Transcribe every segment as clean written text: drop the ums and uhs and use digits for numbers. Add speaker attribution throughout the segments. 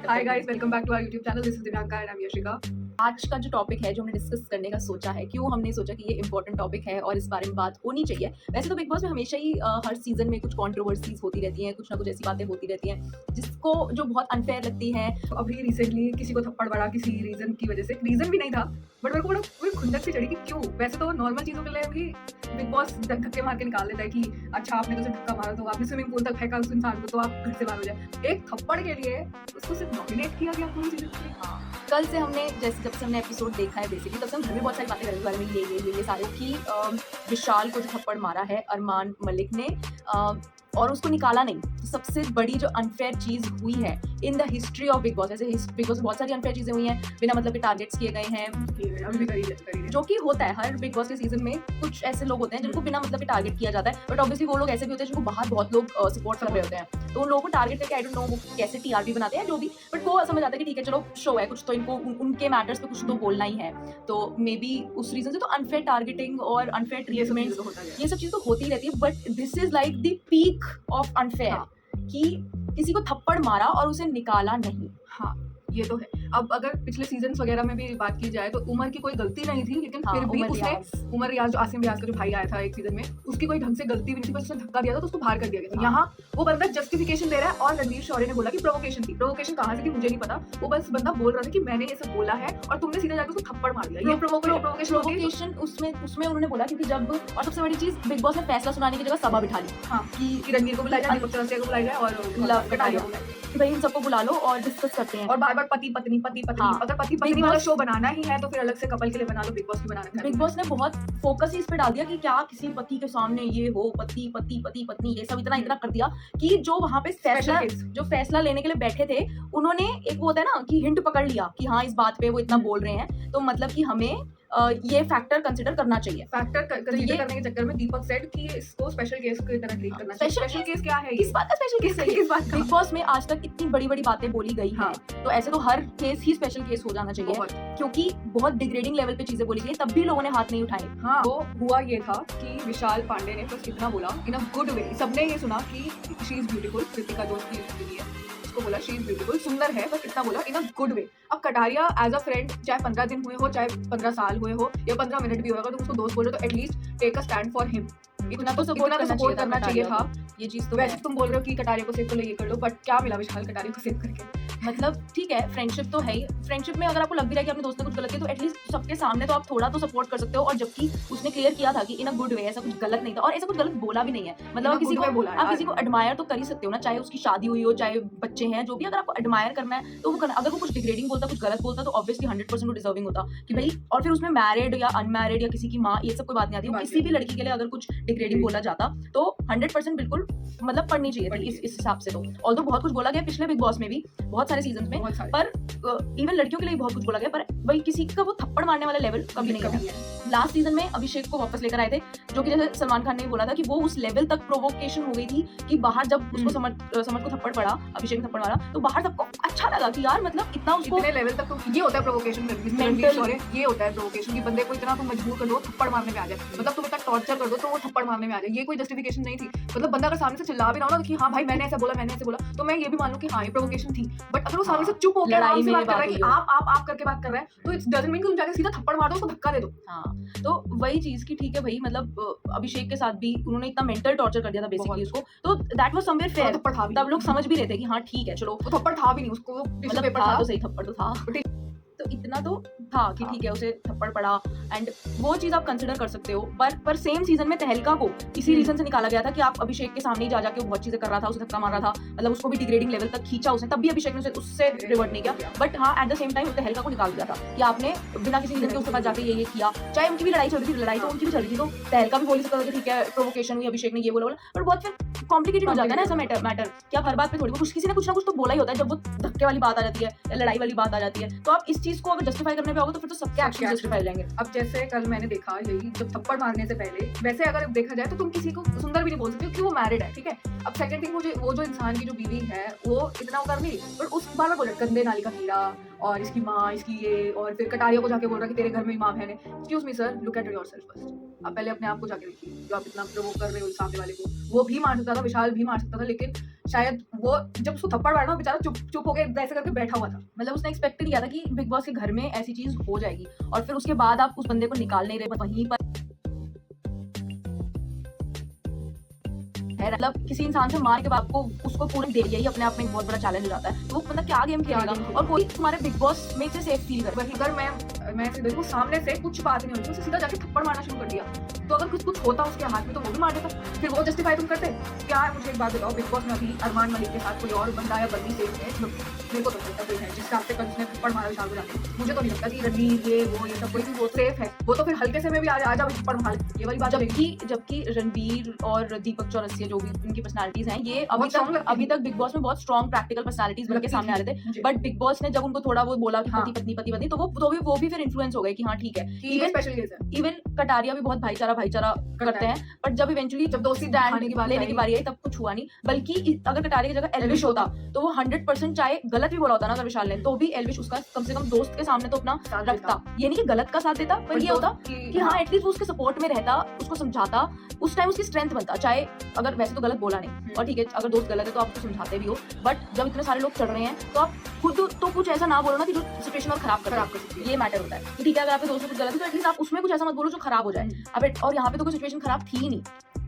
Speaker 1: Hi guys, welcome back to our YouTube channel. This is Divyanka and I am Yashika.
Speaker 2: आज का जो topic है जो हमने डिस्कस करने का सोचा है, क्यों हमने सोचा कि ये इंपॉर्टेंट टॉपिक है और इस बारे में बात होनी चाहिए। वैसे तो बिग बॉस में हमेशा ही हर सीजन में कुछ कंट्रोवर्सीज होती रहती हैं, कुछ ना कुछ ऐसी बातें होती रहती हैं जिसको जो बहुत अनफेयर लगती है।
Speaker 1: तो अभी रिसेंटली किसी को थप्पड़ पड़ा किसी रीजन की वजह से, रीजन भी नहीं था बट मेरे को बड़ा कोई खुंदक सी चढ़ी कि क्यों। वैसे तो नॉर्मल चीजों के लिए भी बिग बॉस धक्के मार के निकाल देता है कि अच्छा आपने तो उसे धक्का मारा तो आपने स्विमिंग पूल तक फेंका उस इंसान को तो आप घर से बाहर हो जाए। एक थप्पड़ के लिए उसको सिर्फ नॉमिनेट किया गया पूरी सीजन के लिए।
Speaker 2: हाँ, कल से हमने जब से हमने एपिसोड देखा है बेसिकली तब से हम घर में बहुत सारी बातें कर रहे हैं इस बारे में ये सारे कि विशाल को जो थप्पड़ मारा है अरमान मलिक ने और उसको निकाला नहीं, तो सबसे बड़ी जो अनफेयर चीज़ हुई है in the history of big boss. ऐसे बिग बॉस में बहुत सारी अनफेयर चीज़ें हुई हैं, बिना मतलब के टारगेट्स किए गए हैं,
Speaker 1: अभी भी करी
Speaker 2: जो कि होता है हर बिग बॉस के सीजन में। कुछ ऐसे लोग होते हैं जिनको बिना मतलब के टारगेट किया जाता है, बट ऑब्वियसली वो लोग ऐसे भी होते हैं जिनको बाहर बहुत लोग सपोर्ट कर रहे होते हैं, तो उन लोगों को टारगेट करके आई डोंट नो वो कैसे टीआरपी बनाते हैं जो भी, बट वो समझ आता है कि ठीक है चलो शो है कुछ तो इनको उनके मैटर्स पे कुछ तो बोलना ही है। तो मे बी उस रीजन से तो अनफेयर टारगेटिंग और अनफेयर ट्रीटमेंट ये सब चीज़ तो होती रहती है, but this is like the peak of unfair कि किसी को थप्पड़ मारा और उसे निकाला नहीं।
Speaker 1: हाँ, ये तो है। अब अगर पिछले सीजन्स वगैरह में भी बात की जाए तो उमर की कोई गलती नहीं थी, लेकिन फिर भी उसने उमर रियाज जो आसिम रियाज का जो भाई आया था एक सीजन में, उसकी कोई ढंग से गलती भी नहीं थी, बस उसने धक्का दिया था तो उसको बाहर कर दिया गया था। यहाँ वो बंदा जस्टिफिकेशन दे रहा है और रणवीर शौर्य ने बोला कि प्रोवोकेशन थी। प्रोवोकेशन कहाँ से थी मुझे नहीं पता, वो बस बंदा बोल रहा था कि मैंने ये सब बोला है और तुमने सीधे जाकर उसको थप्पड़ मार दिया। ये
Speaker 2: प्रोवोकेशन उसमें उन्होंने बोला क्योंकि जब, और सबसे बड़ी चीज बिग बॉस ने फैसला सुनाने की जगह सभा बिठा ली।
Speaker 1: हाँ, कि रणवीर को बुलाया जाए, दीपक चौरसिया को बुलाया जाए और कटारिया को
Speaker 2: कि भाई इन सबको बुला लो और डिस्कस करते हैं।
Speaker 1: और बार बार पति पत्नी
Speaker 2: हाँ,
Speaker 1: अगर पति पत्नी वाला शो बनाना ही है तो फिर अलग से कपल के लिए बना लो। बिग बॉस की बनाना
Speaker 2: बिग बॉस ने बहुत फोकस ही इस पे डाल दिया कि क्या किसी पति के सामने ये हो, पति पति पति पत्नी ये सब इतना कर दिया कि जो वहां पे फैसला लेने के लिए बैठे थे उन्होंने एक वो होता है ना कि हिंट पकड़ लिया कि हाँ इस बात पे वो इतना बोल रहे हैं, तो मतलब कि हमें ये फैक्टर कंसिडर करना चाहिए।
Speaker 1: कंसिडर करने के चक्कर में दीपक सेड कि इसको स्पेशल केस की तरह ट्रीट करना चाहिए। स्पेशल केस क्या है?
Speaker 2: इस बात का स्पेशल केस है। इस बात बिग बॉस में आज तक इतनी बड़ी बड़ी बातें बोली गई हैं, तो ऐसे तो हर केस ही स्पेशल केस हो जाना चाहिए, क्योंकि बहुत डिग्रेडिंग लेवल पे चीजें बोली गई तब भी लोगों ने हाथ नहीं उठाए।
Speaker 1: हाँ, तो हुआ ये था कि विशाल पांडे ने बस इतना बोला इन अ गुड वे, सबने ये सुना कि शी इज ब्यूटीफुल, कृतिका दोस्त की है, उसको बोला शी इज ब्यूटीफुल, सुंदर है, बस इतना बोला इन अ गुड वे। अब कटारिया एज अ फ्रेंड, चाहे 15 दिन हुए हो, चाहे 15 साल हुए हो या 15 मिनट भी होगा, तुम उसको दोस्त बोल रहे हो तो at least take a stand for him. इतना तो सपोर्ट करना चाहिए था।
Speaker 2: ये चीज तो
Speaker 1: वैसे तुम बोल रहे हो कि कटारिया को सेव कर लो, ये कर लो, बट क्या मिला विशाल कटारिया को सेव करके?
Speaker 2: मतलब ठीक है, फ्रेंडशिप तो है ही, फ्रेंडशिप में अगर आपको लग भी रहा है कि अपने दोस्त ने कुछ गलत किया तो एटलीस्ट सबके सामने तो आप थोड़ा तो सपोर्ट कर सकते हो। और जबकि उसने क्लियर किया था कि इन अ गुड वे, ऐसा कुछ गलत नहीं था और ऐसा कुछ गलत बोला भी नहीं है। मतलब आप किसी को एडमायर तो कर ही सकते हो ना, चाहे उसकी शादी हुई हो, चाहे बच्चे हैं, जो भी, अगर आपको एडमायर करना है तो वो करना। अगर वो कुछ डिग्रेडिंग बोलता, कुछ गलत बोलता तो ऑब्वियसली 100% वो डिजर्विंग होता कि भाई, और फिर उसमें मैरिड या अनमैरिड या किसी की माँ, ये सब कोई बात नहीं आती। किसी भी लड़की के लिए अगर कुछ डिग्रेडिंग बोला जाता तो 100% बिल्कुल मतलब पढ़नी चाहिए थी इस हिसाब से। तो ऑल्दो बहुत कुछ बोला गया पिछले बिग बॉस में भी, बहुत सारे सीजन में, पर इवन लड़कियों के लिए बहुत कुछ बोला गया, पर भाई किसी का वो थप्पड़ मारने वाला लेवल कभी नहीं है। लास्ट सीजन में अभिषेक को वापस लेकर आए थे, जो कि जैसे सलमान खान ने बोला था कि वो उस लेवल तक प्रोवोकेशन हो गई थी कि बाहर जब उसको समझ को थप्पड़ पड़ा, अभिषेक ने थप्पड़ मारा, तो बाहर सबको अच्छा लगा कि यार मतलब इतना उसको
Speaker 1: इतने लेवल तक। तो ये होता है प्रोवोकेशन, ये होता है प्रोवोकेशन कि बंदे को इतना तुम मजबूर कर दो थप्पड़ मारने में आ जाए, मतलब तुम इतना टॉर्चर कर दो तो वो थप्पड़ मारने में आ जाए। ये कोई जस्टिफिकेशन नहीं थी। मतलब बंदा अगर सामने से चिल्ला भी रहा हो ना कि हाँ भाई मैंने ऐसा बोला, तो मैं ये भी मान लूं कि हाँ ये प्रोवोकेशन थी, बट अगर वो सामने से चुप होकर लड़ाई में बात कर रहा है कि आप करके बात कर रहे हैं, तो इट्स डजंट मीन कि तुम जाके सीधा थप्पड़ मार दो, उसको धक्का दे दो।
Speaker 2: हाँ, तो वही चीज की ठीक है भाई, मतलब अभिषेक के साथ भी उन्होंने इतना मेंटल टॉर्चर कर दिया था बेसिकली उसको, तो दैट वाज समवेयर फेयर। तब लोग समझ भी रहे थे कि हाँ ठीक है चलो,
Speaker 1: वो थप्पड़ था भी नहीं, उसको
Speaker 2: मतलब था तो सही, थप्पड़ तो था, तो इतना तो था कि ठीक है उसे थप्पड़ पड़ा, एंड वो चीज आप कंसिडर कर सकते हो। पर सेम सीजन में तहलका को इसी रीजन से निकाला गया था कि आप अभिषेक के सामने ही जा जाके बहुत चीजें कर रहा था, उसे धक्का मार रहा था, मतलब उसको भी डिग्रेडिंग लेवल तक खींचा उसने, तब भी अभिषेक ने उससे रिवर्ट नहीं किया। बट हाँ, एट द सेम टाइम तहलका को निकाल दिया था कि आपने बिना किसी रीजन के उसके पास जाके ये किया। चाहे उनकी भी लड़ाई चल रही थी, लड़ाई तो उनकी भी चल रही थी, तो तहलका भी बोल सकता था कि ठीक है प्रोवोकेशन हुई, अभिषेक ने ये बोला, पर बहुत फिर कॉम्प्लिकेटेड हो जाता है ना ऐसा मैटर कि आप हर बात पे थोड़ी किसी ने कुछ ना कुछ तो बोला ही होता है। जब वो धक्के वाली बात आ जाती है या लड़ाई वाली बात आ जाती है, तो आप इस चीज को अगर जस्टिफाई करने पे आओगे तो फिर तो सबके एक्शन जस्टिफाई हो जाएंगे।
Speaker 1: अब जैसे कल मैंने देखा यही, जब थप्पड़ मारने से पहले, वैसे अगर देखा जाए तो तुम किसी को सुंदर भी नहीं बोल सकते क्योंकि वो मैरिड है, ठीक है। अब सेकंड थिंग, वो जो इंसान की जो बीवी है वो इतना कर नहीं, पर उस बार बोल रहे गंदे नाली का कीड़ा और इसकी माँ, इसकी ये, और फिर कटारिया को जाके बोल रहा कि तेरे घर में ही माँ बहन है। Excuse me sir, look at yourself first. आप पहले अपने आप को जाके देखिए, जो आप इतना प्रोवोक कर रहे हो सामने वाले को। वो भी मार सकता था, विशाल भी मार सकता था, लेकिन शायद वो जब उसको थप्पड़ मारा ना बेचारा चुप चुप होके ऐसे करके बैठा हुआ था।
Speaker 2: मतलब उसने एक्सपेक्ट नहीं किया था कि बिग बॉस के घर में ऐसी चीज हो जाएगी, और फिर उसके बाद आप उस बंदे को निकाल नहीं रहे वहीं पर है। मतलब किसी इंसान से मार के बाद को उसको पूरी दे दिया, ही अपने आप में एक बहुत बड़ा चैलेंज हो जाता है। तो वो बंदा क्या गेम खेलेगा और कोई तुम्हारे बिग बॉस में से सेफ फील करे।
Speaker 1: वही अगर मैं ऐसे देखूं सामने से कुछ बात नहीं होती, उसे सीधा जाके थप्पड़ मारना शुरू कर दिया, तो अगर कुछ होता उसके हाथ में तो वो भी मार देता। फिर वो जस्टिफाई तुम करते क्या? मुझे एक बात बताओ, बिग बॉस में अभी अरमान मलिक के साथ कोई और बंदा या बंदी सेफ है? मेरे को तो लगता कोई है जिसके हाथ से कल उसने थप्पड़ मारा विशाल को जाके। मुझे तो नहीं लगता कि रणवीर ये सब कोई भी वो सेफ है। वो तो फिर हल्के से में भी आ जाओ थप्पड़ मार, ये वाली बात।
Speaker 2: जबकि रणवीर और दीपक चौरसिया जो भी उनकी पर्सनालिटीज हैं, ये
Speaker 1: बहुत
Speaker 2: अभी तक बिग बॉस में बहुत स्ट्रॉन्ग प्रैक्टिकल पर्सनालिटीज बनके सामने आ रहे थे। बट बिग बॉस ने जब उनको थोड़ा वो बोला कि पति पत्नी तो वो भी फिर इन्फ्लुएंस हो गए कि हाँ ठीक है। इवन कटारिया भी बहुत भाईचारा करते हैं, बट जब इवेंचुअली जब दोस्ती लेने की बारी आई तब कुछ हुआ नहीं। बल्कि अगर कटारिया की जगह एल्विश होता तो वो 100% चाहे गलत भी बोला होता ना अगर विशाल ने, तो भी एल्विश उसका कम से कम दोस्त के सामने तो अपना रखता। ये नहीं कि गलत का साथ देता, पर ये होता कि हाँ एटलीस्ट वो उसके सपोर्ट में रहता, उसको समझाता, उस टाइम उसकी स्ट्रेंथ बनता। चाहे अगर वैसे तो गलत बोला नहीं, और ठीक है अगर दोस्त गलत है तो आप उसको समझाते भी हो, बट जब इतने सारे लोग चढ़ रहे हैं तो आप खुद तो कुछ ऐसा ना बोलो ना कि जो सिचुएशन और खराब कर सकती है। ये मैटर होता है कि ठीक है अगर आपके दोस्त से कुछ गलत है तो एटलीस्ट आप उसमें कुछ ऐसा मत बोलो जो खराब हो जाए। अब और यहाँ पे तो कोई सिचुएशन खराब थी ही नहीं,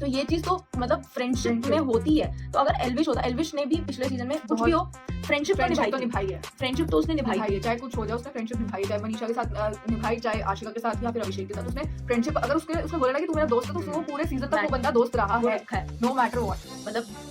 Speaker 2: तो ये चीज तो मतलब फ्रेंडशिप में होती है। तो अगर एल्विश होता, एल्विश ने भी पिछले सीजन में कुछ भी हो फ्रेंडशिप तो निभाई है, फ्रेंडशिप तो उसने निभाई है।
Speaker 1: चाहे कुछ हो जाए उसने फ्रेंडशिप निभाई, चाहे मनीषा के साथ निभाई, चाहे आशिका के साथ या फिर अभिषेक के साथ उसने फ्रेंडशिप। अगर उसने बोला ना कि तू मेरा दोस्त है, तो वो पूरे सीजन तक वो बंदा दोस्त रहा है, नो मैटर व्हाट। मतलब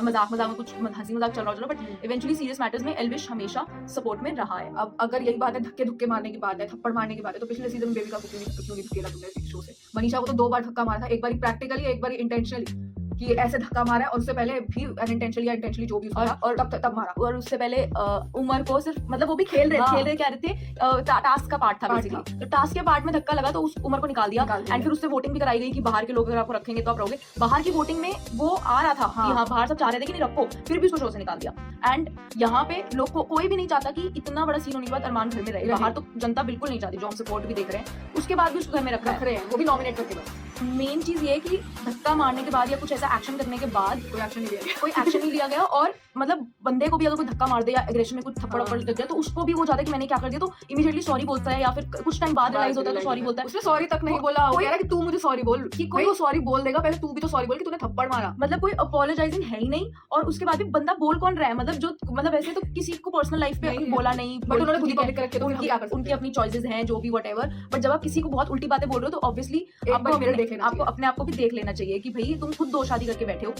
Speaker 1: मजाक में कुछ हंसी मजाक चल रहा हो, बट इवेंचुअली सीरियस मैटर्स में एल्विश हमेशा सपोर्ट में रहा है। अब अगर यही बात है धक्के धुक्के मारने की बात है, थप्पड़ मारने की बात है, तो पिछले सीजन में बेबी का क्यों नहीं धकेला तुमने शो से? मनीषा को तो 2 बार धक्का मारा था, एक बार प्रैक्टिकली एक बार इंटेंशनली, कि ऐसे धक्का मारा है, और उससे पहले भी अनइंटेंशनली या इंटेंशनली जो भी उसका था, और तब मारा।
Speaker 2: और उससे पहले उमर को सिर्फ मतलब वो भी खेल रहे क्या रहते टास्क का पार्ट था बेसिकली, तो टास्क के पार्ट में धक्का लगा तो उस उमर को निकाल दिया। एंड फिर उससे वोटिंग भी कराई गई कि बाहर के लोग अगर आपको रखेंगे तो आप रहोगे। बाहर की वोटिंग में वो आ रहा था कि हाँ बाहर सब चाह रहे थे कि नहीं रखो, फिर भी उसको शो से निकाल दिया। एंड यहाँ पे लोग को कोई भी नहीं चाहता कि इतना बड़ा सीन होने के बाद अरमान घर में रहे। बाहर तो जनता बिल्कुल नहीं चाहती, जो हम सपोर्ट भी देख रहे हैं, उसके बाद भी उसको घर में रख रहे हैं, वो भी नॉमिनेट करके। बस मेन चीज ये है कि धक्का मारने के बाद या कुछ ऐसा एक्शन करने के बाद कोई एक्शन नहीं लिया गया। और मतलब बंदे को भी अगर कोई धक्का मार दे या एग्रेशन में कुछ थप्पड़ लग जाए तो उसको भी वो ज्यादा कि मैंने क्या कर दिया, तो इमीडिएटली सॉरी बोलता है, या फिर कुछ टाइम बाद रियलाइज होता है तो सॉरी बोलता है।
Speaker 1: उसने सॉरी तक नहीं बोला, वो कह रहा है कि तू मुझे सॉरी बोल, कि कोई वो सॉरी बोल देगा, पहले तू भी तो सॉरी बोल कि तूने थप्पड़ मारा।
Speaker 2: मतलब कोई अपोलोजाइजिंग है ही नहीं, और उसके बाद भी बंदा बोल कौन रहा है? मतलब जो मतलब वैसे तो किसी को पर्सनल लाइफ पे बोला नहीं, बट उन्होंने खुद ही पब्लिक रखे तो उनकी अपनी चॉइसेस हैं जो भी व्हाटएवर। बट जब आप किसी को बहुत उल्टी बातें बोल रहे हो तो ऑब्वियसली आपको अपने आप को भी देख लेना चाहिए कि भाई तुम खुद 2 शादी करके बैठे हो,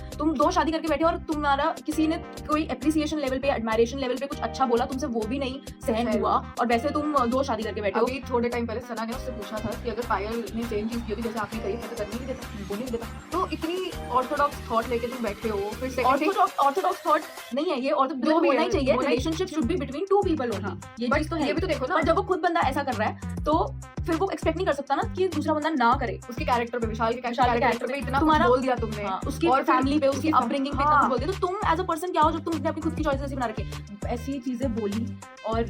Speaker 2: और तुम्हारा किसी ने कोई एप्रिसिएशन लेवल पे, एडमायरेशन लेवल पे कुछ अच्छा बोला, तुमसे वो भी नहीं सहन हुआ, और वैसे तुम 2 शादी करके बैठे हो।
Speaker 1: अभी थोड़े टाइम पहले सना ने उससे पूछा था कि अगर पायल ने सेम चीज की होती जैसे आपने कही तो करने नहीं देता, वो नहीं देता। तो इतनी ऑर्थोडॉक्स थॉट लेके तुम बैठे हो, फिर
Speaker 2: ऑर्थोडॉक्स थॉट नहीं है ये, और जो होना ही चाहिए relationship should be between 2 people only. ये चीज तो है,
Speaker 1: ये भी तो देखो ना।
Speaker 2: जब वो खुद बंदा ऐसा कर रहा है तो फिर वो एक्सपेक्ट नहीं कर सकता ना कि दूसरा बंदा ना करे।
Speaker 1: उसके कैरेक्टर पे, विशाल के कैरेक्टर पे इतना
Speaker 2: तुम्हारा
Speaker 1: बोल दिया तुमने,
Speaker 2: उसकी फैमिली पे, उसकी अपब्रिंगिंग पे इतना बोल दिया, तो तुम एज अ पर्सन क्या हो जब तुम अपनी खुद की चॉइसेस बना रखे? ऐसी चीजें बोली, और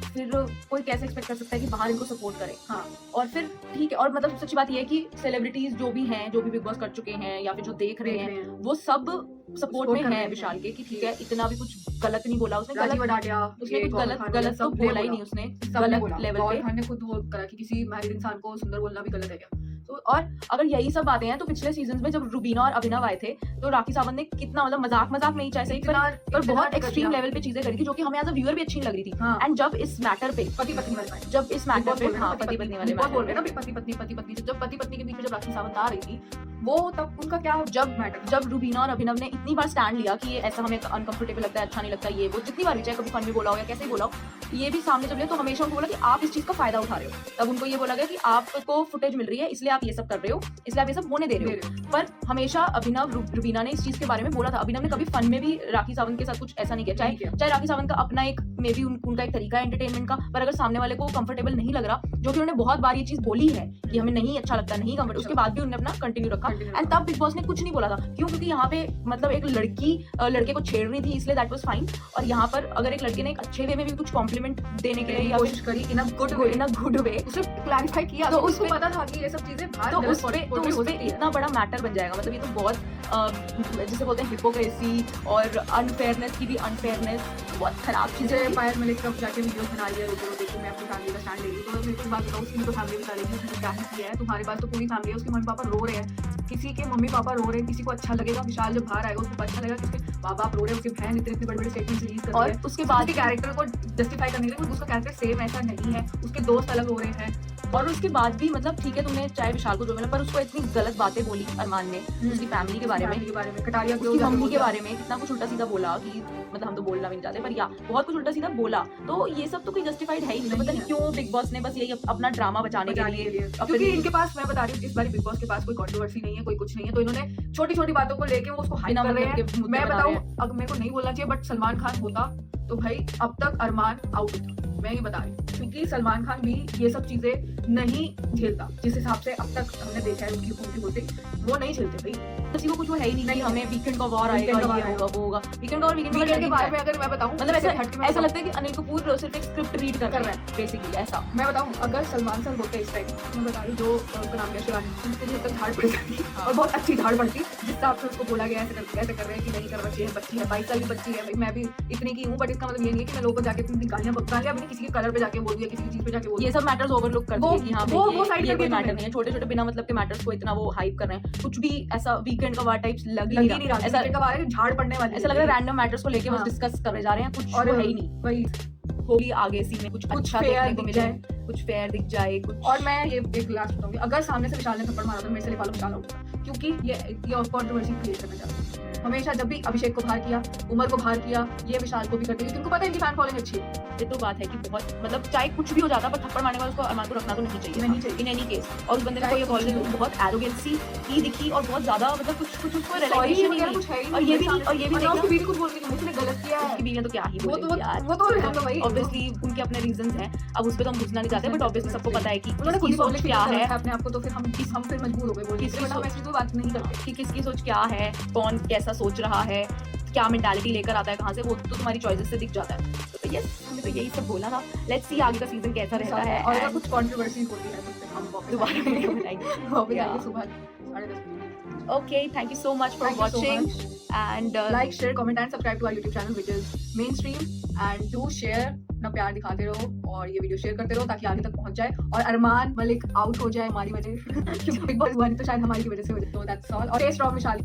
Speaker 2: फिर कोई कैसे एक्सपेक्ट कर सकता है कि बाहर इनको सपोर्ट करे? हाँ, और फिर ठीक है। और मतलब सबसे अच्छी बात ये है कि सेलिब्रिटीज जो भी हैं, जो भी बिग बॉस कर चुके हैं या फिर जो देख रहे हैं, वो सब सपोर्ट में है विशाल के, कि ठीक है इतना भी कुछ गलत नहीं बोला उसने, कुछ गलत तो बोला ही नहीं उसने गलत लेवल पे।
Speaker 1: ने खुद वो करा कि किसी मैरिड इंसान को सुंदर बोलना भी गलत है क्या?
Speaker 2: तो और अगर यही सब बातें हैं तो पिछले सीजन में जब रुबीना और अभिनव आए थे तो राखी सावंत ने कितना मतलब मजाक नहीं चाहे सही पर बहुत एक्सट्रीम लेवल पे चीजें करी थी, जो कि हमें एज अ व्यूअर भी अच्छी नहीं लग रही थी। एंड जब इस मैटर पे पति पत्नी वाले मैटर पे जब पति पत्नी के बीच में जब राखी सावंत आ रही थी, वो तब उनका क्या जब रुबीना और अभिनव ने इतनी बार स्टैंड लिया कि ये ऐसा हमें अनकंफर्टेबल लगता है, अच्छा नहीं लगता, ये वो जितनी बार भी चाहे कभी फन में बोला हो या कैसे ही बोला हो, ये भी सामने जब लिया तो हमेशा उनको बोला कि आप इस चीज का फायदा उठा रहे हो। तब उनको ये बोला गया कि आपको फुटेज मिल रही है इसलिए आप ये सब कर रहे हो, इसलिए आप ये सब होने दे रहे हो। पर हमेशा अभिनव रुबीना ने इस चीज के बारे में बोला था। अभिनव ने कभी फन में भी राखी सावंत के साथ कुछ ऐसा नहीं किया, चाहे राखी सावंत का अपना एक मे बी उनका एक तरीका है एंटरटेनमेंट का, पर अगर सामने वाले को कंफर्टेबल नहीं लग रहा, जो कि उन्होंने बहुत बार ये चीज बोली है कि हमें नहीं अच्छा लगता, नहीं कंफर्ट, उसके बाद भी उन्होंने अपना कंटिन्यू रखा। एंड तब बिग बॉस ने कुछ नहीं बोला था, क्यों? क्योंकि यहाँ पे मतलब एक लड़की लड़के को छेड़ रही थी, इसलिए दैट वाज फाइन। और यहाँ पर अगर एक लड़के ने एक अच्छे वे में भी कुछ कॉम्प्लीमेंट देने के लिए या कोशिश करी इन अ गुड वे, उसे
Speaker 1: क्लैरिफाई किया
Speaker 2: तो
Speaker 1: तो उसको
Speaker 2: उसपे-
Speaker 1: पता था कि ये सब चीजें बाहर
Speaker 2: तो
Speaker 1: गलत
Speaker 2: उस पे
Speaker 1: portray हो सकती है।
Speaker 2: इतना बड़ा मैटर बन जाएगा। मतलब ये तो बहुत जिसे बोलते हैं हिपोक्रेसी और अनफेयरनेस की भी अनफेयरनेस, बहुत खराब चीजें
Speaker 1: जैसे
Speaker 2: हैं।
Speaker 1: पायल मलिक कब जाके वीडियो बना रही है, रुको देखो मैं अपनी फैमिली का स्टैंड ले रही हूँ, तो मेरे को बात बताओ, उसकी भी तो फैमिली बता रही है उसने क्या ही किया है। तुम्हारे पास तो पूरी फैमिली है, उसके मम्मी पापा रो रहे हैं, किसी के मम्मी पापा रो रहे हैं, किसी को अच्छा लगेगा, विशाल जब बाहर आएगा उसको अच्छा लगेगा, किसके माँ बाप रो रहे हैं, उसकी बहन इतनी बड़ी बड़ी स्टेटमेंट रिलीज कर
Speaker 2: और
Speaker 1: रही है,
Speaker 2: उसके बाद
Speaker 1: उसके कैरेक्टर को जस्टिफाई करने के लिए उसका कैरेक्टर सेम ऐसा नहीं है, उसके दोस्त अलग हो रहे हैं।
Speaker 2: और उसके बाद भी मतलब ठीक है, तुमने चाहे विशाल को जो मिला, पर उसको इतनी गलत बातें बोली अरमान ने उसकी फैमिली के बारे में,
Speaker 1: फैमिली के बारे में, कटारिया
Speaker 2: उसकी मम्मी के बारे में कितना कुछ उल्टा सीधा बोला कि मतलब हम तो बोलना भी नहीं चाहते, पर या बहुत कुछ उल्टा सीधा बोला। तो ये सब तो कोई जस्टिफाइड है ही नहीं।
Speaker 1: नहीं
Speaker 2: पता नहीं
Speaker 1: है।
Speaker 2: क्यों बिग बॉस ने बस यही अपना ड्रामा बचाने के लिए
Speaker 1: क्योंकि इनके पास, मैं बता रही हूँ, इस बार बिग बॉस के पास कोई कंट्रोवर्सी नहीं है, कोई कुछ नहीं है, तो इन्होंने छोटी छोटी बातों को लेके वो उसको हाइप
Speaker 2: बिना
Speaker 1: कर रहे
Speaker 2: मतलब
Speaker 1: हैं।
Speaker 2: के मुद्दे
Speaker 1: मैं
Speaker 2: बना रहे
Speaker 1: बताऊं, अब मेरे को नहीं बोलना चाहिए, बट सलमान खान होता तो भाई अब तक अरमान आउट होता, मैं ये बता रही हूँ, क्योंकि सलमान खान भी ये सब चीजें नहीं झेलता, जिस हिसाब से अब तक हमने देखा है उनकी होते वो नहीं झेलते भाई।
Speaker 2: किसी को कुछ वो है ही नहीं कि
Speaker 1: नहीं,
Speaker 2: हमें वीकेंड का वॉर
Speaker 1: वीकेंड
Speaker 2: आएगा,
Speaker 1: का
Speaker 2: ये
Speaker 1: वॉर
Speaker 2: होगा, वो होगा। वीकेंड का और वीकेंड
Speaker 1: वीकेंड के
Speaker 2: का
Speaker 1: बारे में अगर मैं बताऊं,
Speaker 2: मतलब
Speaker 1: इससे
Speaker 2: ऐसा
Speaker 1: हट के मैं
Speaker 2: ऐसा
Speaker 1: बताऊं,
Speaker 2: लगता है कि अनिल कपूर सिर्फ एक स्क्रिप्ट रीड कर रहा है बेसिकली, ऐसा।
Speaker 1: मैं बताऊं, अगर सलमान सर होते इस टाइम, मैं बता रही हूँ, जो उनका नाम क्या शिवानी, उसके लिए तक झाड़ पड़ जाती और बहुत अच्छी झाड़ पड़ती, जिस हिसाब से उसको बोला गया ऐसे कर रहे हैं कि नहीं करना चाहिए, बच्ची है, 22 साल की बच्ची है भाई, मैं भी इतनी की हूँ, बट इसका मतलब ये नहीं है कि मैं लोगों को जाके इतनी गालियां भी नहीं, किसी के कलर पे जाके बोल दिया, किसी की चीज पे जाके बोल
Speaker 2: ये
Speaker 1: दिया।
Speaker 2: सब मैटर्स ओवरलुक कर
Speaker 1: वो-
Speaker 2: दिए कि हाँ
Speaker 1: वो
Speaker 2: भाई
Speaker 1: side
Speaker 2: ये
Speaker 1: कर
Speaker 2: कोई
Speaker 1: दिया
Speaker 2: मैटर
Speaker 1: तुमने।
Speaker 2: नहीं है। छोटे छोटे बिना मतलब के मैटर्स को इतना वो हाइप कर रहे हैं, कुछ भी ऐसा वीकेंड का वार टाइप्स लग
Speaker 1: लग
Speaker 2: ही
Speaker 1: ही नहीं रहा,
Speaker 2: ऐसा
Speaker 1: वीकेंड का बारे में झाड़ पड़ने वाली
Speaker 2: ऐसा लग रहा है रैंडम मैटर्स को लेके बस
Speaker 1: हाँ।
Speaker 2: डिस्कस करे जा रहे हैं, कुछ
Speaker 1: और
Speaker 2: वो है ही नहीं।
Speaker 1: वही
Speaker 2: होगी आगे सीन में कुछ अच्छा
Speaker 1: fair
Speaker 2: देखने को
Speaker 1: दिख
Speaker 2: मिले,
Speaker 1: जाए।
Speaker 2: कुछ फेयर दिख जाए, कुछ।
Speaker 1: और मैं ये एक लास्ट बताऊंगी, अगर सामने से विशाल ने थप्पड़ मारा तो मेरे से लिफाफा निकाला होता, क्योंकि ये कंट्रोवर्सी क्रिएट करना चाहता है। हमेशा जब भी अभिषेक को बाहर किया, उमर को बाहर किया, ये विशाल को भी करते, क्योंकि उनको पता है इनकी फैन फॉलोइंग अच्छी है।
Speaker 2: ये तो बात है कि बहुत मतलब चाहे कुछ भी हो जाता, पर थप्पड़ मारने वाला उसको अरमान को रखना तो नहीं चाहिए,
Speaker 1: नहीं चाहिए।
Speaker 2: In any case. और उस बंदे ने
Speaker 1: चाहे
Speaker 2: कोई
Speaker 1: कुछ भी
Speaker 2: अपॉलॉजी
Speaker 1: हो।
Speaker 2: बहुत एरोगेंसी की दिखी और बहुत ज्यादा मतलब कुछ उसको
Speaker 1: Sorry
Speaker 2: रियलाइजेशन ही
Speaker 1: वगैरह
Speaker 2: नहीं।
Speaker 1: कुछ है ही
Speaker 2: और ये भी
Speaker 1: नहीं,
Speaker 2: और ये भी
Speaker 1: और ना
Speaker 2: देखना,
Speaker 1: उसकी बीवी कुछ बोल रही थी, उसने गलत किया है,
Speaker 2: उसकी बीवियां तो क्या ही
Speaker 1: वो
Speaker 2: बोलेंगी यार।
Speaker 1: तो रहने दो भाई,
Speaker 2: ऑब्वियसली उनके अपने रीजंस हैं, अब उस पे तो हम घुसना नहीं चाहते, बट ऑब्वियसली सबको पता है कि
Speaker 1: उन्होंने खुद
Speaker 2: किसकी
Speaker 1: ही
Speaker 2: सोच क्या है,
Speaker 1: अपने आप को, तो फिर हम फिर मजबूर हो गए बोलने
Speaker 2: किसकी
Speaker 1: के लिए, वरना हम ऐसी कोई बात नहीं करते।
Speaker 2: कि किसकी सोच क्या है, कौन कैसा सोच रहा है, क्या मेंटालिटी लेकर आता है, कहाँ से, वो तो तुम्हारी चॉइसेस से दिख जाता है। तो यस, हमें तो यही सब बोला था। लेट्स सी आगे का सीजन कैसा रहता है,
Speaker 1: और अगर
Speaker 2: and
Speaker 1: कुछ कंट्रोवर्सी होती है तो फिर हम
Speaker 2: दोबारा वीडियो बनाएंगे।
Speaker 1: वापस
Speaker 2: Yeah.
Speaker 1: आएंगे सुबह 10:30
Speaker 2: Okay, thank you so much for
Speaker 1: Thank you so
Speaker 2: watching,
Speaker 1: much.
Speaker 2: and
Speaker 1: like share comment and subscribe to our YouTube channel which is mainstream, and do share, अपना प्यार दिखाते रहो और ये वीडियो शेयर करते रहो ताकि आगे तक पहुंच जाए और अरमान मलिक आउट हो जाए हमारी वजह क्योंकि बिग बॉस 1 तो शायद हमारी वजह से हो जाए। तो दैट्स ऑल, और स्टे स्ट्रांग विशाल।